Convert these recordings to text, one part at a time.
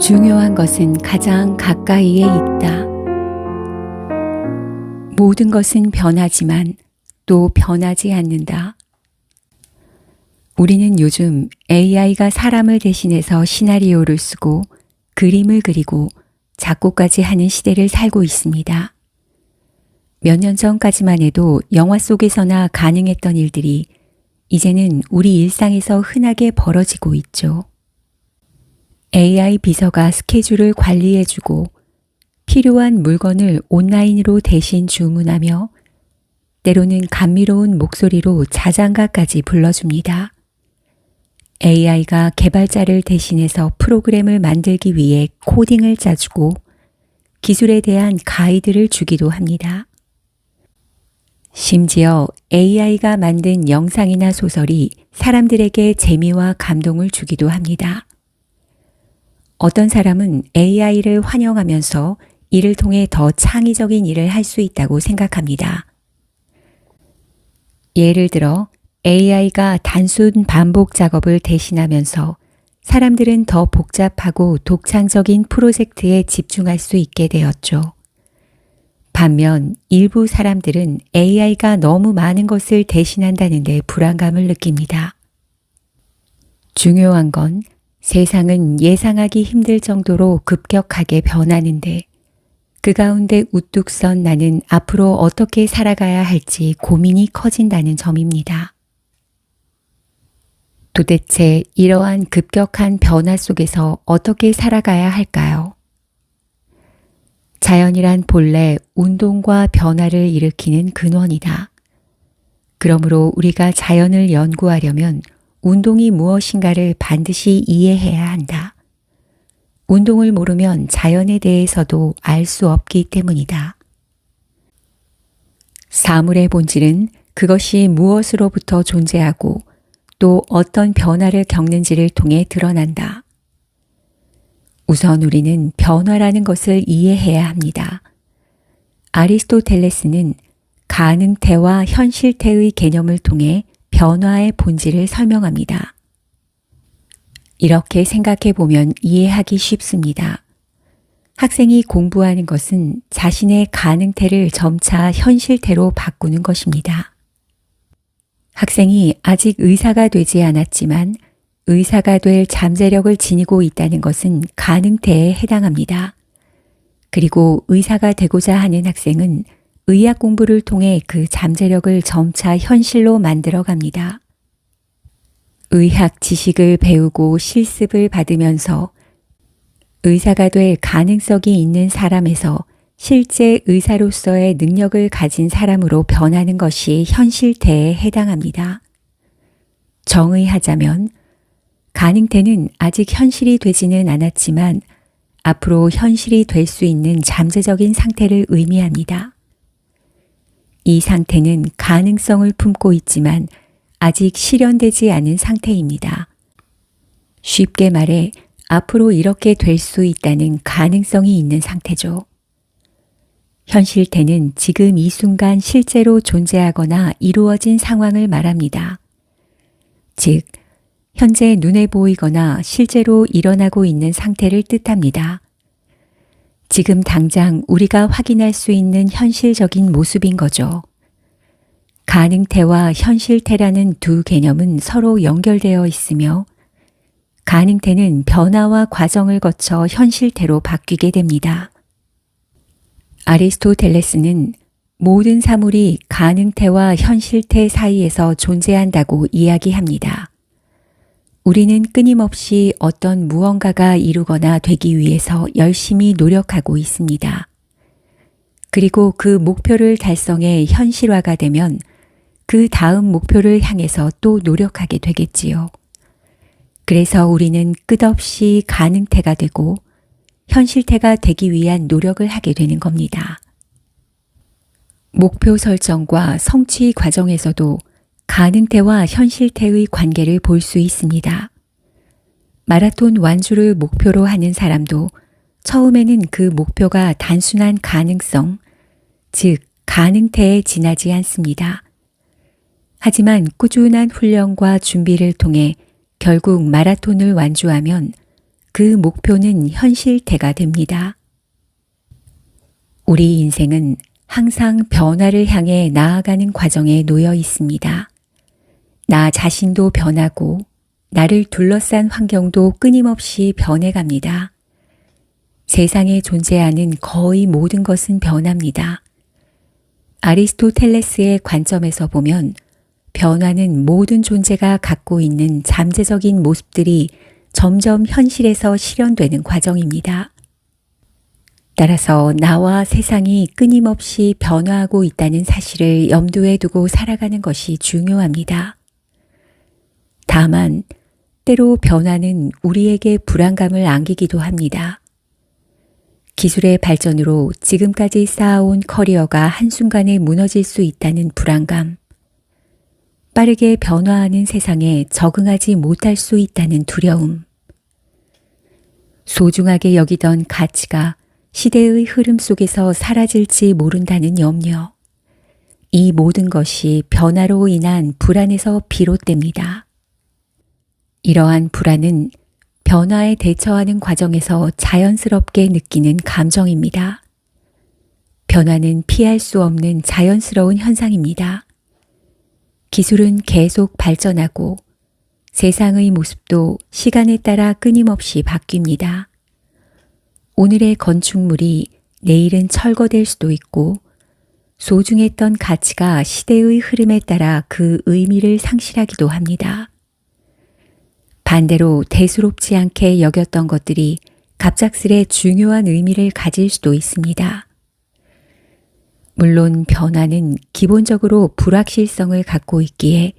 중요한 것은 가장 가까이에 있다. 모든 것은 변하지만 또 변하지 않는다. 우리는 요즘 AI가 사람을 대신해서 시나리오를 쓰고 그림을 그리고 작곡까지 하는 시대를 살고 있습니다. 몇 년 전까지만 해도 영화 속에서나 가능했던 일들이 이제는 우리 일상에서 흔하게 벌어지고 있죠. AI 비서가 스케줄을 관리해주고 필요한 물건을 온라인으로 대신 주문하며 때로는 감미로운 목소리로 자장가까지 불러줍니다. AI가 개발자를 대신해서 프로그램을 만들기 위해 코딩을 짜주고 기술에 대한 가이드를 주기도 합니다. 심지어 AI가 만든 영상이나 소설이 사람들에게 재미와 감동을 주기도 합니다. 어떤 사람은 AI를 환영하면서 이를 통해 더 창의적인 일을 할 수 있다고 생각합니다. 예를 들어 AI가 단순 반복 작업을 대신하면서 사람들은 더 복잡하고 독창적인 프로젝트에 집중할 수 있게 되었죠. 반면 일부 사람들은 AI가 너무 많은 것을 대신한다는 데 불안감을 느낍니다. 중요한 건 세상은 예상하기 힘들 정도로 급격하게 변하는데 그 가운데 우뚝 선 나는 앞으로 어떻게 살아가야 할지 고민이 커진다는 점입니다. 도대체 이러한 급격한 변화 속에서 어떻게 살아가야 할까요? 자연이란 본래 운동과 변화를 일으키는 근원이다. 그러므로 우리가 자연을 연구하려면 운동이 무엇인가를 반드시 이해해야 한다. 운동을 모르면 자연에 대해서도 알 수 없기 때문이다. 사물의 본질은 그것이 무엇으로부터 존재하고 또 어떤 변화를 겪는지를 통해 드러난다. 우선 우리는 변화라는 것을 이해해야 합니다. 아리스토텔레스는 가능태와 현실태의 개념을 통해 변화의 본질을 설명합니다. 이렇게 생각해 보면 이해하기 쉽습니다. 학생이 공부하는 것은 자신의 가능태를 점차 현실태로 바꾸는 것입니다. 학생이 아직 의사가 되지 않았지만 의사가 될 잠재력을 지니고 있다는 것은 가능태에 해당합니다. 그리고 의사가 되고자 하는 학생은 의학 공부를 통해 그 잠재력을 점차 현실로 만들어 갑니다. 의학 지식을 배우고 실습을 받으면서 의사가 될 가능성이 있는 사람에서 실제 의사로서의 능력을 가진 사람으로 변하는 것이 현실태에 해당합니다. 정의하자면 가능태는 아직 현실이 되지는 않았지만 앞으로 현실이 될 수 있는 잠재적인 상태를 의미합니다. 이 상태는 가능성을 품고 있지만 아직 실현되지 않은 상태입니다. 쉽게 말해 앞으로 이렇게 될 수 있다는 가능성이 있는 상태죠. 현실태는 지금 이 순간 실제로 존재하거나 이루어진 상황을 말합니다. 즉, 현재 눈에 보이거나 실제로 일어나고 있는 상태를 뜻합니다. 지금 당장 우리가 확인할 수 있는 현실적인 모습인 거죠. 가능태와 현실태라는 두 개념은 서로 연결되어 있으며 가능태는 변화와 과정을 거쳐 현실태로 바뀌게 됩니다. 아리스토텔레스는 모든 사물이 가능태와 현실태 사이에서 존재한다고 이야기합니다. 우리는 끊임없이 어떤 무언가가 이루거나 되기 위해서 열심히 노력하고 있습니다. 그리고 그 목표를 달성해 현실화가 되면 그 다음 목표를 향해서 또 노력하게 되겠지요. 그래서 우리는 끝없이 가능태가 되고 현실태가 되기 위한 노력을 하게 되는 겁니다. 목표 설정과 성취 과정에서도 가능태와 현실태의 관계를 볼 수 있습니다. 마라톤 완주를 목표로 하는 사람도 처음에는 그 목표가 단순한 가능성, 즉 가능태에 지나지 않습니다. 하지만 꾸준한 훈련과 준비를 통해 결국 마라톤을 완주하면 그 목표는 현실태가 됩니다. 우리 인생은 항상 변화를 향해 나아가는 과정에 놓여 있습니다. 나 자신도 변하고 나를 둘러싼 환경도 끊임없이 변해갑니다. 세상에 존재하는 거의 모든 것은 변합니다. 아리스토텔레스의 관점에서 보면 변화는 모든 존재가 갖고 있는 잠재적인 모습들이 점점 현실에서 실현되는 과정입니다. 따라서 나와 세상이 끊임없이 변화하고 있다는 사실을 염두에 두고 살아가는 것이 중요합니다. 다만 때로 변화는 우리에게 불안감을 안기기도 합니다. 기술의 발전으로 지금까지 쌓아온 커리어가 한순간에 무너질 수 있다는 불안감, 빠르게 변화하는 세상에 적응하지 못할 수 있다는 두려움, 소중하게 여기던 가치가 시대의 흐름 속에서 사라질지 모른다는 염려, 이 모든 것이 변화로 인한 불안에서 비롯됩니다. 이러한 불안은 변화에 대처하는 과정에서 자연스럽게 느끼는 감정입니다. 변화는 피할 수 없는 자연스러운 현상입니다. 기술은 계속 발전하고 세상의 모습도 시간에 따라 끊임없이 바뀝니다. 오늘의 건축물이 내일은 철거될 수도 있고 소중했던 가치가 시대의 흐름에 따라 그 의미를 상실하기도 합니다. 반대로 대수롭지 않게 여겼던 것들이 갑작스레 중요한 의미를 가질 수도 있습니다. 물론 변화는 기본적으로 불확실성을 갖고 있기에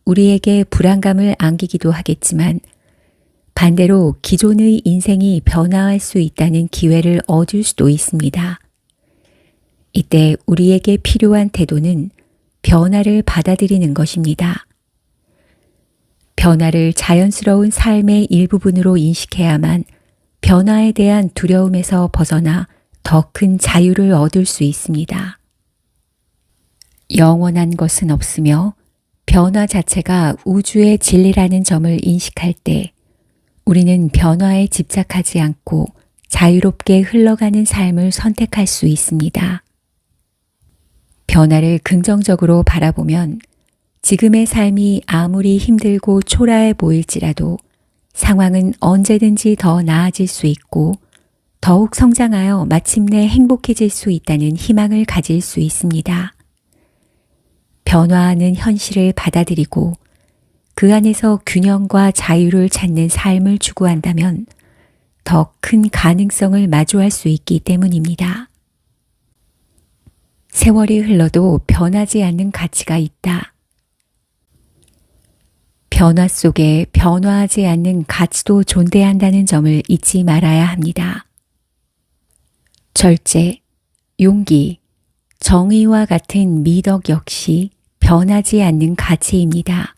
우리에게 불안감을 안기기도 하겠지만 반대로 기존의 인생이 변화할 수 있다는 기회를 얻을 수도 있습니다. 이때 우리에게 필요한 태도는 변화를 받아들이는 것입니다. 변화를 자연스러운 삶의 일부분으로 인식해야만 변화에 대한 두려움에서 벗어나 더 큰 자유를 얻을 수 있습니다. 영원한 것은 없으며 변화 자체가 우주의 진리라는 점을 인식할 때 우리는 변화에 집착하지 않고 자유롭게 흘러가는 삶을 선택할 수 있습니다. 변화를 긍정적으로 바라보면 지금의 삶이 아무리 힘들고 초라해 보일지라도 상황은 언제든지 더 나아질 수 있고 더욱 성장하여 마침내 행복해질 수 있다는 희망을 가질 수 있습니다. 변화하는 현실을 받아들이고 그 안에서 균형과 자유를 찾는 삶을 추구한다면 더 큰 가능성을 마주할 수 있기 때문입니다. 세월이 흘러도 변하지 않는 가치가 있다. 변화 속에 변화하지 않는 가치도 존재한다는 점을 잊지 말아야 합니다. 절제, 용기, 정의와 같은 미덕 역시 변하지 않는 가치입니다.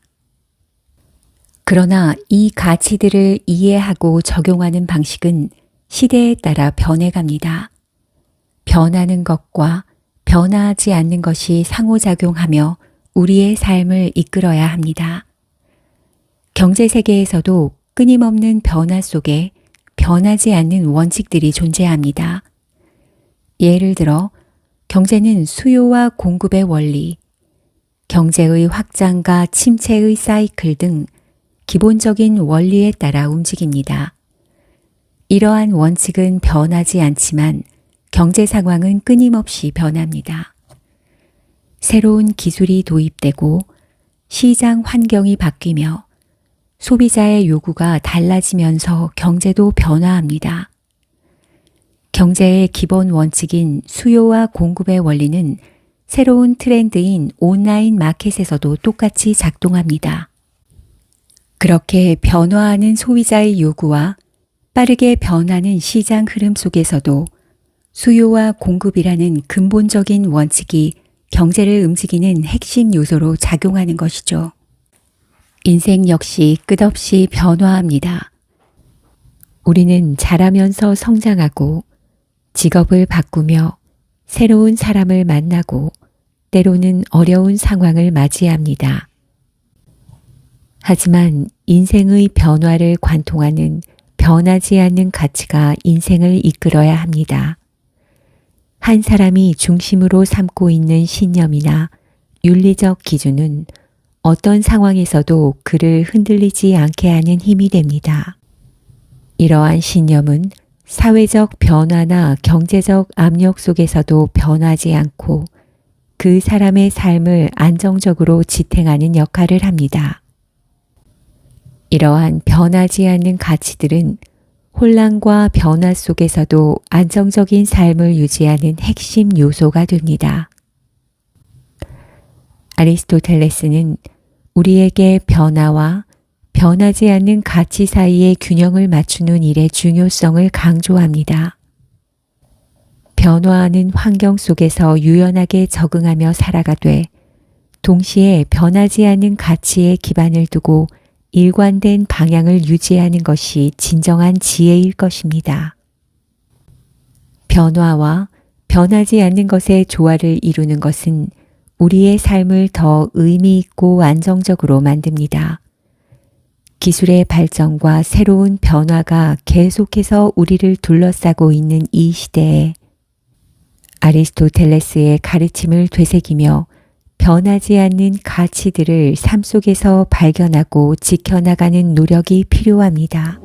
그러나 이 가치들을 이해하고 적용하는 방식은 시대에 따라 변해갑니다. 변하는 것과 변화하지 않는 것이 상호작용하며 우리의 삶을 이끌어야 합니다. 경제 세계에서도 끊임없는 변화 속에 변하지 않는 원칙들이 존재합니다. 예를 들어 경제는 수요와 공급의 원리, 경제의 확장과 침체의 사이클 등 기본적인 원리에 따라 움직입니다. 이러한 원칙은 변하지 않지만 경제 상황은 끊임없이 변합니다. 새로운 기술이 도입되고 시장 환경이 바뀌며 소비자의 요구가 달라지면서 경제도 변화합니다. 경제의 기본 원칙인 수요와 공급의 원리는 새로운 트렌드인 온라인 마켓에서도 똑같이 작동합니다. 그렇게 변화하는 소비자의 요구와 빠르게 변하는 시장 흐름 속에서도 수요와 공급이라는 근본적인 원칙이 경제를 움직이는 핵심 요소로 작용하는 것이죠. 인생 역시 끝없이 변화합니다. 우리는 자라면서 성장하고 직업을 바꾸며 새로운 사람을 만나고 때로는 어려운 상황을 맞이합니다. 하지만 인생의 변화를 관통하는 변하지 않는 가치가 인생을 이끌어야 합니다. 한 사람이 중심으로 삼고 있는 신념이나 윤리적 기준은 어떤 상황에서도 그를 흔들리지 않게 하는 힘이 됩니다. 이러한 신념은 사회적 변화나 경제적 압력 속에서도 변하지 않고 그 사람의 삶을 안정적으로 지탱하는 역할을 합니다. 이러한 변하지 않는 가치들은 혼란과 변화 속에서도 안정적인 삶을 유지하는 핵심 요소가 됩니다. 아리스토텔레스는 우리에게 변화와 변하지 않는 가치 사이의 균형을 맞추는 일의 중요성을 강조합니다. 변화하는 환경 속에서 유연하게 적응하며 살아가되 동시에 변하지 않는 가치에 기반을 두고 일관된 방향을 유지하는 것이 진정한 지혜일 것입니다. 변화와 변하지 않는 것의 조화를 이루는 것은 우리의 삶을 더 의미 있고 안정적으로 만듭니다. 기술의 발전과 새로운 변화가 계속해서 우리를 둘러싸고 있는 이 시대에 아리스토텔레스의 가르침을 되새기며 변하지 않는 가치들을 삶 속에서 발견하고 지켜나가는 노력이 필요합니다.